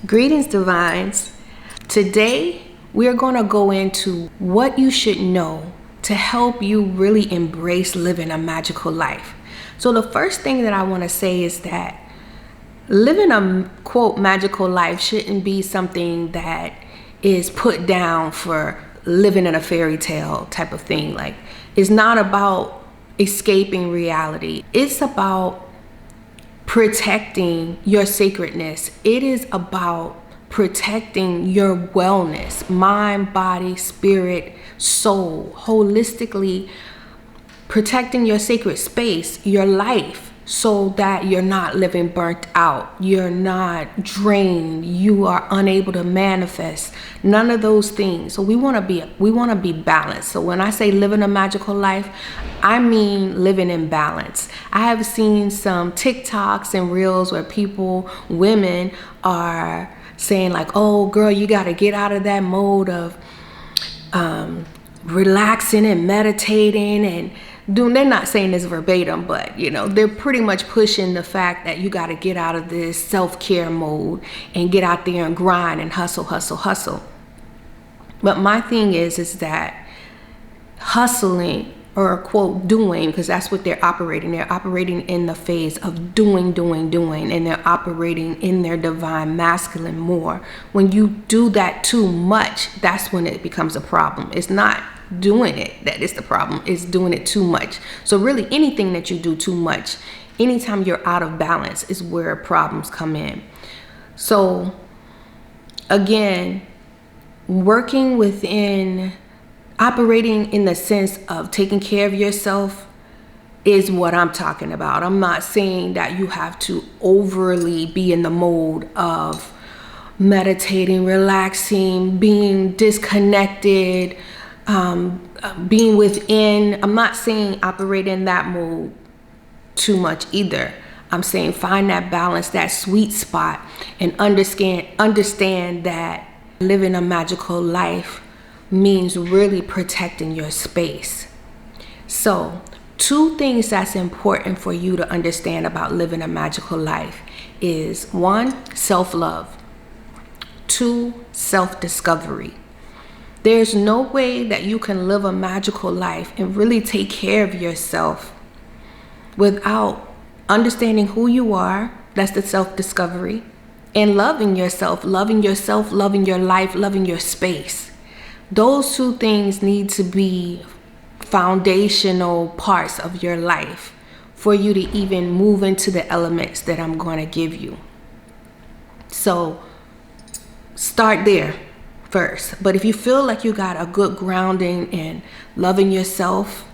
Greetings, Divines. Today, we are going to go into what you should know to help you really embrace living a magical life. So the first thing that I want to say is that living a, quote, magical life shouldn't be something that is put down for living in a fairy tale type of thing. Like, it's not about escaping reality. It's about protecting your sacredness. It is about protecting your wellness, mind, body, spirit, soul, holistically protecting your sacred space, your life, so that you're not living burnt out, you're not drained, you are unable to manifest, none of those things. So we want to be balanced. So when I say living a magical life, I mean living in balance. I have seen some TikToks and reels where women are saying like, oh girl, you got to get out of that mode of relaxing and meditating and they're not saying this verbatim, but they're pretty much pushing the fact that you got to get out of this self-care mode and get out there and grind and hustle. But my thing is that hustling, or quote doing, because that's what they're operating in the phase of doing, and they're operating in their divine masculine more. When you do that too much, that's when it becomes a problem. It's not doing it that is the problem, is doing it too much. So really anything that you do too much, anytime you're out of balance, is where problems come in. So again, working within, operating in the sense of taking care of yourself is what I'm talking about. I'm not saying that you have to overly be in the mode of meditating, relaxing, being disconnected, being within. I'm not saying operate in that mode too much either. I'm saying find that balance, that sweet spot, and understand that living a magical life means really protecting your space. So 2 things that's important for you to understand about living a magical life is 1, self-love, 2, self-discovery. There's no way that you can live a magical life and really take care of yourself without understanding who you are. That's the self-discovery. And loving yourself, loving your life, loving your space. Those 2 things need to be foundational parts of your life for you to even move into the elements that I'm going to give you. So start there first. But if you feel like you got a good grounding in loving yourself,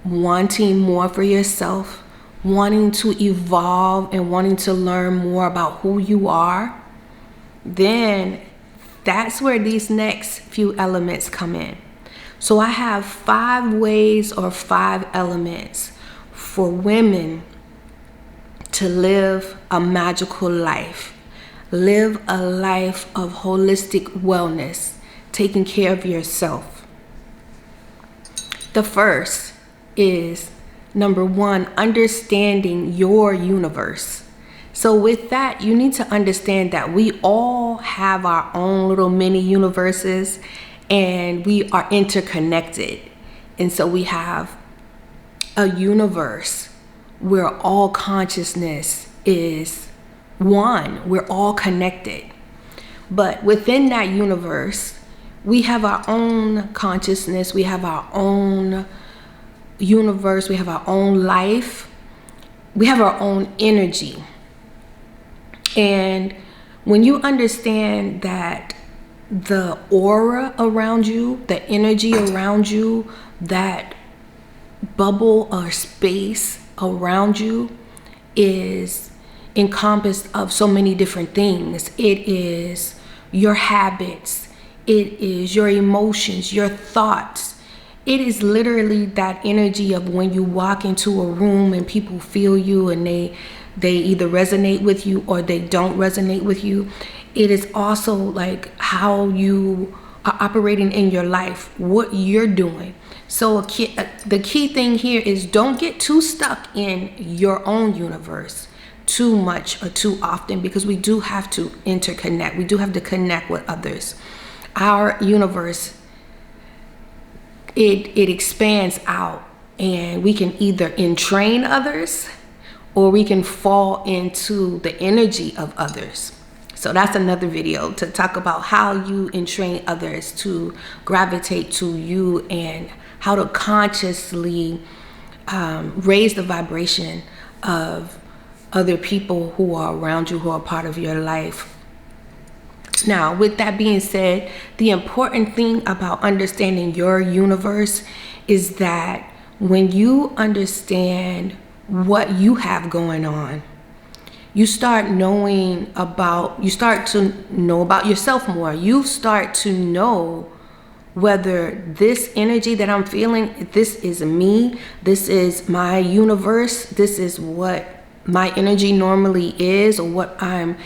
wanting more for yourself, wanting to evolve and wanting to learn more about who you are, then that's where these next few elements come in. So I have 5 ways or 5 elements for women to live a magical life. Live a life of holistic wellness, taking care of yourself. The first is, number 1, understanding your universe. So with that, you need to understand that we all have our own little mini universes and we are interconnected. And so we have a universe where all consciousness is one. We're all connected. But within that universe, we have our own consciousness, we have our own universe, we have our own life, we have our own energy. And when you understand that the aura around you, the energy around you, that bubble or space around you is encompassed of so many different things. It is your habits, it is your emotions, your thoughts. It is literally that energy of when you walk into a room and people feel you and they either resonate with you or they don't resonate with you. It is also like how you are operating in your life, what you're doing. So the key thing here is don't get too stuck in your own universe. too much or too often, because we do have to interconnect. We do have to connect with others. Our universe, it expands out, and we can either entrain others or we can fall into the energy of others. So that's another video to talk about how you entrain others to gravitate to you, and how to consciously raise the vibration of other people who are around you, who are part of your life. Now, with that being said, the important thing about understanding your universe is that when you understand what you have going on, you start to know about yourself more. You start to know whether this energy that I'm feeling, this is me, this is my universe, this is what my energy normally is, or what I'm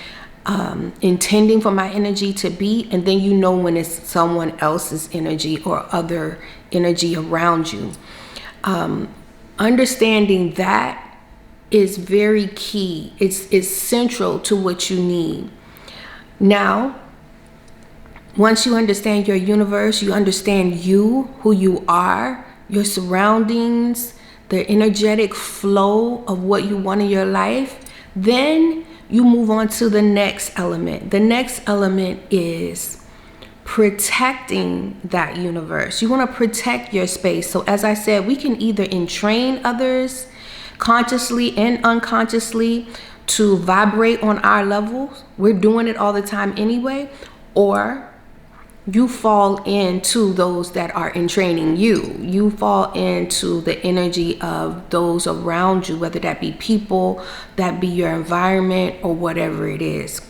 intending for my energy to be. And then you know when it's someone else's energy or other energy around you. Understanding that is very key. It's central to what you need. Now, once you understand your universe, you understand who you are, your surroundings, the energetic flow of what you want in your life, then you move on to the next element. The next element is protecting that universe. You want to protect your space. So as I said, we can either entrain others consciously and unconsciously to vibrate on our levels. We're doing it all the time anyway. Or you fall into those that are entraining you. You fall into the energy of those around you, whether that be people, that be your environment, or whatever it is.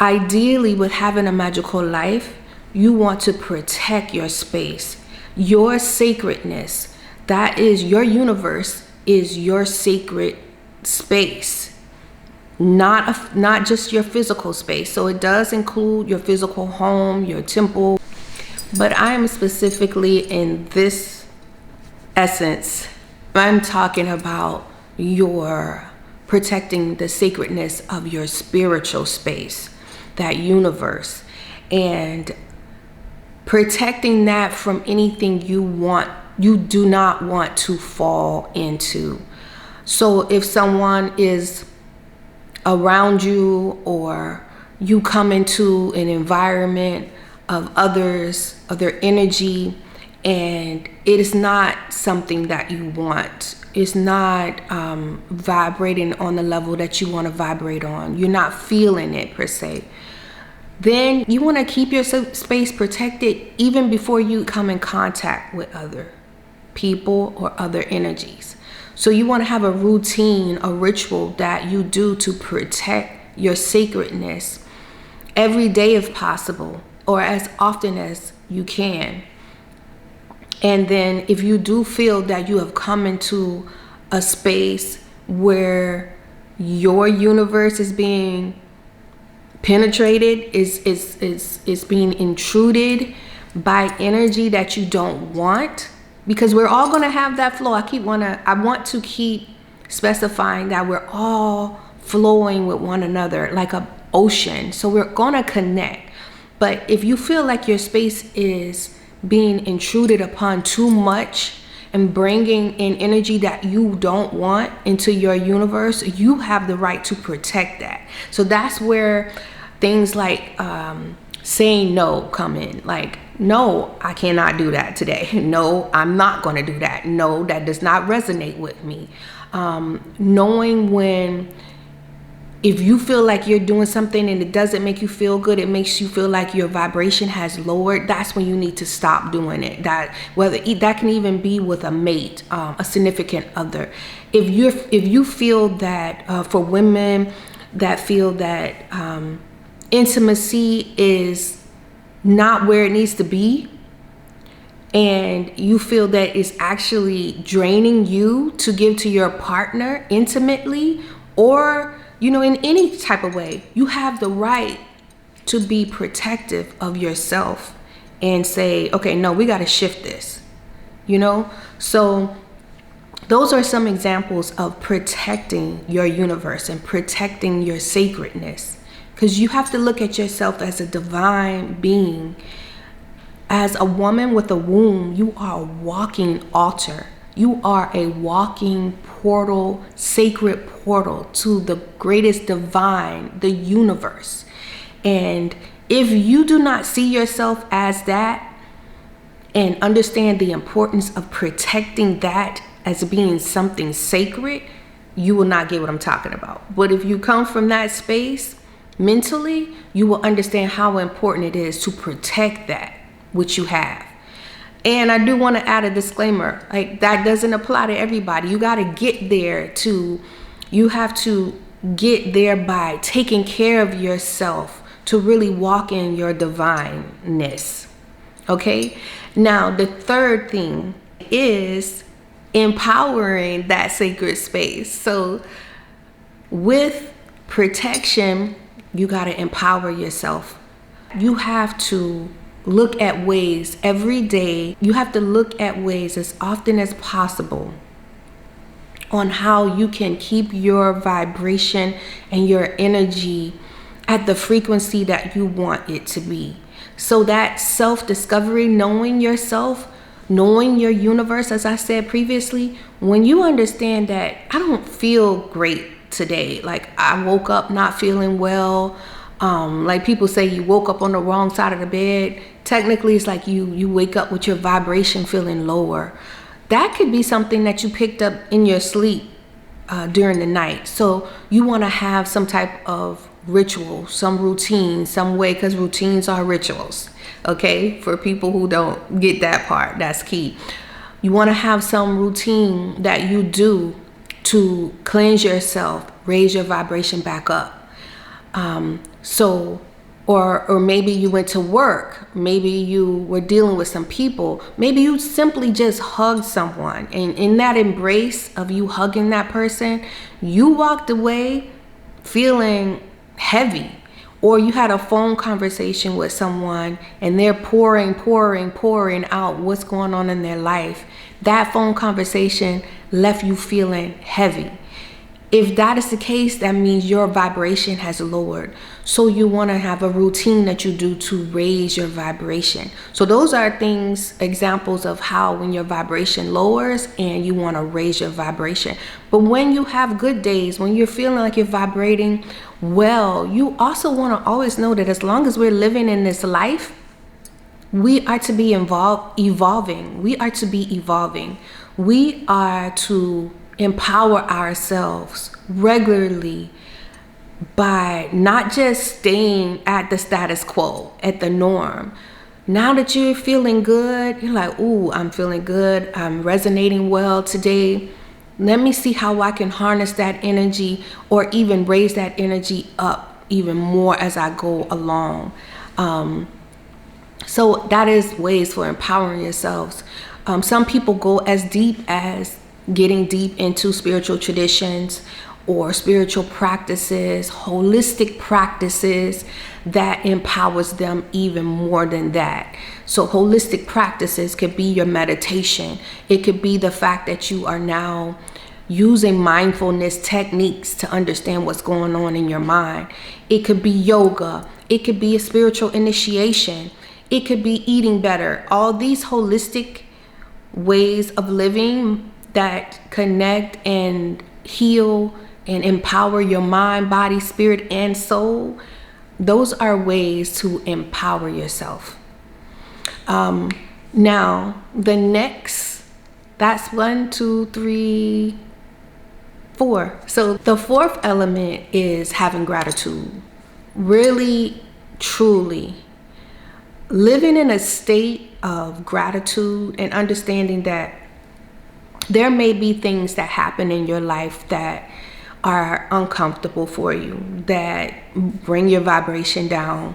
Ideally, with having a magical life, you want to protect your space, your sacredness. That is, your universe is your sacred space. Not just your physical space. So it does include your physical home, your temple, but I am specifically in this essence, I'm talking about your protecting the sacredness of your spiritual space, that universe, and protecting that from anything you do not want to fall into. So if someone is around you, or you come into an environment of others, of their energy, and it is not something that you want, it's not vibrating on the level that you want to vibrate on, you're not feeling it per se, then you want to keep your space protected even before you come in contact with other people or other energies. So you want to have a routine, a ritual that you do to protect your sacredness every day if possible, or as often as you can. And then if you do feel that you have come into a space where your universe is being penetrated, is being intruded by energy that you don't want, because we're all going to have that flow. I want to keep specifying that we're all flowing with one another like an ocean. So we're going to connect. But if you feel like your space is being intruded upon too much and bringing in energy that you don't want into your universe, you have the right to protect that. So that's where things like saying no come in. Like, no, I cannot do that today. No, I'm not going to do that. No, that does not resonate with me. Knowing when, if you feel like you're doing something and it doesn't make you feel good, it makes you feel like your vibration has lowered, that's when you need to stop doing it. That can even be with a mate, a significant other. If you feel that for women that feel that intimacy is not where it needs to be, and you feel that it's actually draining you to give to your partner intimately, or in any type of way, you have the right to be protective of yourself and say, okay, no, we got to shift this, So Those are some examples of protecting your universe and protecting your sacredness, because you have to look at yourself as a divine being. As a woman with a womb, you are a walking altar. You are a walking portal, sacred portal to the greatest divine, the universe. And if you do not see yourself as that and understand the importance of protecting that as being something sacred, you will not get what I'm talking about. But if you come from that space mentally, you will understand how important it is to protect that which you have. And I do want to add a disclaimer, like that doesn't apply to everybody. You got to get there you have to get there by taking care of yourself to really walk in your divineness. Okay? Now, the third thing is empowering that sacred space. So with protection, you got to empower yourself. You have to look at ways every day. You have to look at ways as often as possible on how you can keep your vibration and your energy at the frequency that you want it to be. So that self-discovery, knowing yourself, knowing your universe, as I said previously, when you understand that I don't feel great today, like I woke up not feeling well, like people say you woke up on the wrong side of the bed. Technically, it's like you wake up with your vibration feeling lower. That could be something that you picked up in your sleep during the night. So you want to have some type of ritual, some routine, some way, because routines are rituals. Okay, for people who don't get that part, that's key. You want to have some routine that you do to cleanse yourself, raise your vibration back up. Or maybe you went to work, maybe you were dealing with some people, maybe you simply just hugged someone, and in that embrace of you hugging that person, you walked away feeling heavy. Or you had a phone conversation with someone and they're pouring out what's going on in their life. That phone conversation left you feeling heavy. If that is the case, that means your vibration has lowered. So you want to have a routine that you do to raise your vibration. So those are examples of how when your vibration lowers and you want to raise your vibration. But when you have good days, when you're feeling like you're vibrating well, you also want to always know that as long as we're living in this life, we are to be evolving. We are to be evolving. We are to empower ourselves regularly by not just staying at the status quo, at the norm. Now that you're feeling good, you're like, ooh, I'm feeling good. I'm resonating well today. Let me see how I can harness that energy or even raise that energy up even more as I go along. So that is ways for empowering yourselves. Some people go as deep as getting deep into spiritual traditions or spiritual practices, holistic practices that empowers them even more than that. So holistic practices could be your meditation. It could be the fact that you are now using mindfulness techniques to understand what's going on in your mind. It could be yoga. It could be a spiritual initiation. It could be eating better. All these holistic ways of living that connect and heal and empower your mind, body, spirit, and soul, those are ways to empower yourself. Now, the next, that's 1, 2, 3, 4. So the fourth element is having gratitude. Really, truly living in a state of gratitude and understanding that there may be things that happen in your life that are uncomfortable for you, that bring your vibration down,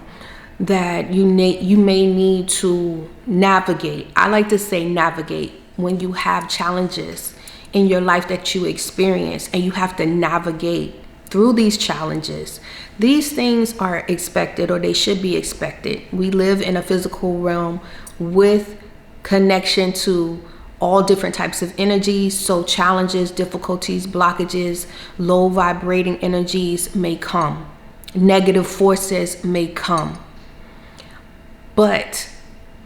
that you may need to navigate. I like to say navigate when you have challenges in your life that you experience and you have to navigate through these challenges. These things are expected, or they should be expected. We live in a physical realm with connection to all different types of energies. So challenges, difficulties, blockages, low vibrating energies may come. Negative forces may come. But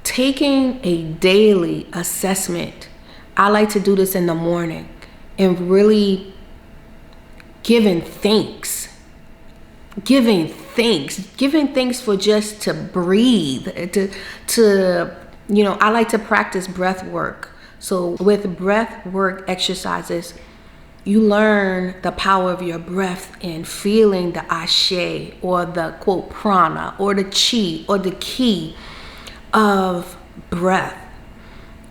taking a daily assessment, I like to do this in the morning, and really giving thanks for just to breathe, to I like to practice breath work. So with breath work exercises, you learn the power of your breath and feeling the ashe, or the quote prana, or the chi, or the ki of breath.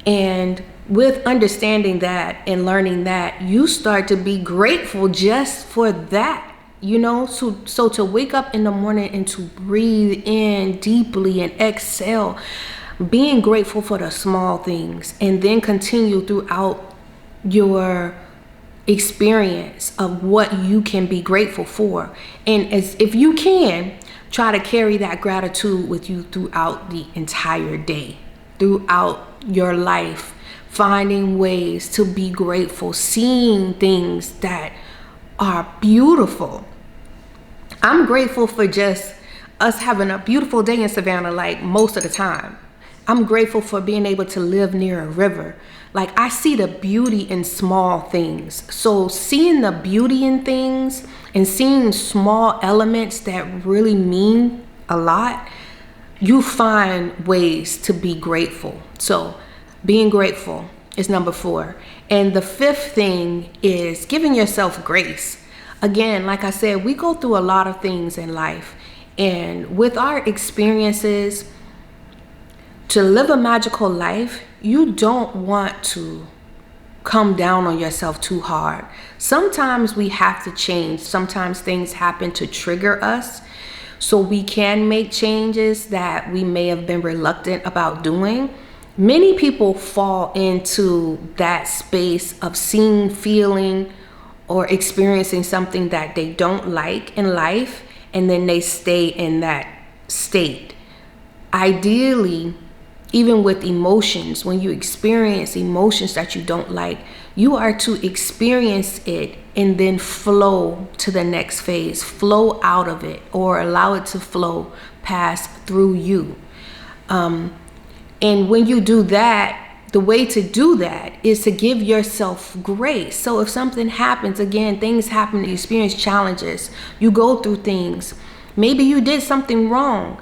And with understanding that and learning that, you start to be grateful just for that. So to wake up in the morning and to breathe in deeply and exhale, being grateful for the small things, and then continue throughout your experience of what you can be grateful for. And if you can, try to carry that gratitude with you throughout the entire day, throughout your life, finding ways to be grateful, seeing things that are beautiful. I'm grateful for just us having a beautiful day in Savannah, like most of the time. I'm grateful for being able to live near a river. Like, I see the beauty in small things. So seeing the beauty in things and seeing small elements that really mean a lot, you find ways to be grateful. So being grateful is number 4. And the 5th thing is giving yourself grace. Again, like I said, we go through a lot of things in life. And with our experiences, to live a magical life, you don't want to come down on yourself too hard. Sometimes we have to change. Sometimes things happen to trigger us. So we can make changes that we may have been reluctant about doing. Many people fall into that space of seeing, feeling, or experiencing something that they don't like in life, and then they stay in that state. Ideally, even with emotions, when you experience emotions that you don't like, you are to experience it and then flow to the next phase, flow out of it, or allow it to flow past through you. And when you do that, the way to do that is to give yourself grace. So if something happens, again, things happen, you experience challenges, you go through things. Maybe you did something wrong.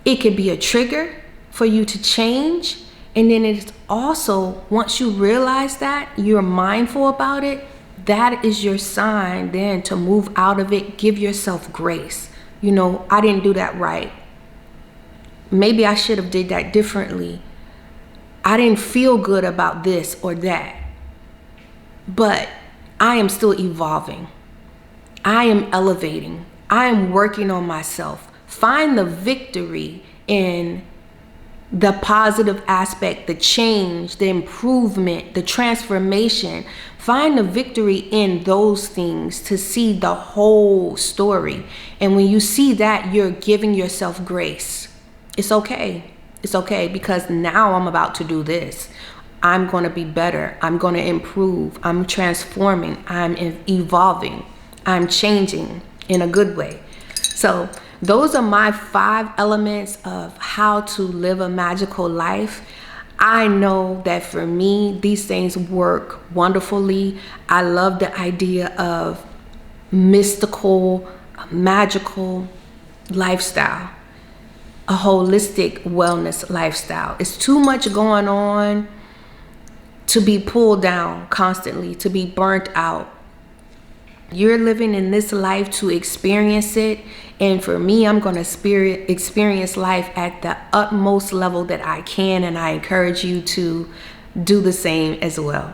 It could be a trigger for you to change. And then it's also, once you realize that, you're mindful about it, that is your sign then to move out of it. Give yourself grace. I didn't do that right. Maybe I should have did that differently. I didn't feel good about this or that. But I am still evolving. I am elevating. I am working on myself. Find the victory in the positive aspect, the change, the improvement, the transformation. Find the victory in those things to see the whole story. And when you see that, you're giving yourself grace. It's okay. It's okay, because now I'm about to do this. I'm going to be better. I'm going to improve. I'm transforming. I'm evolving. I'm changing in a good way. So those are my 5 elements of how to live a magical life. I know that for me, these things work wonderfully. I love the idea of mystical, magical lifestyle, a holistic wellness lifestyle. It's too much going on to be pulled down constantly, to be burnt out. You're living in this life to experience it. And for me, I'm going to experience life at the utmost level that I can. And I encourage you to do the same as well.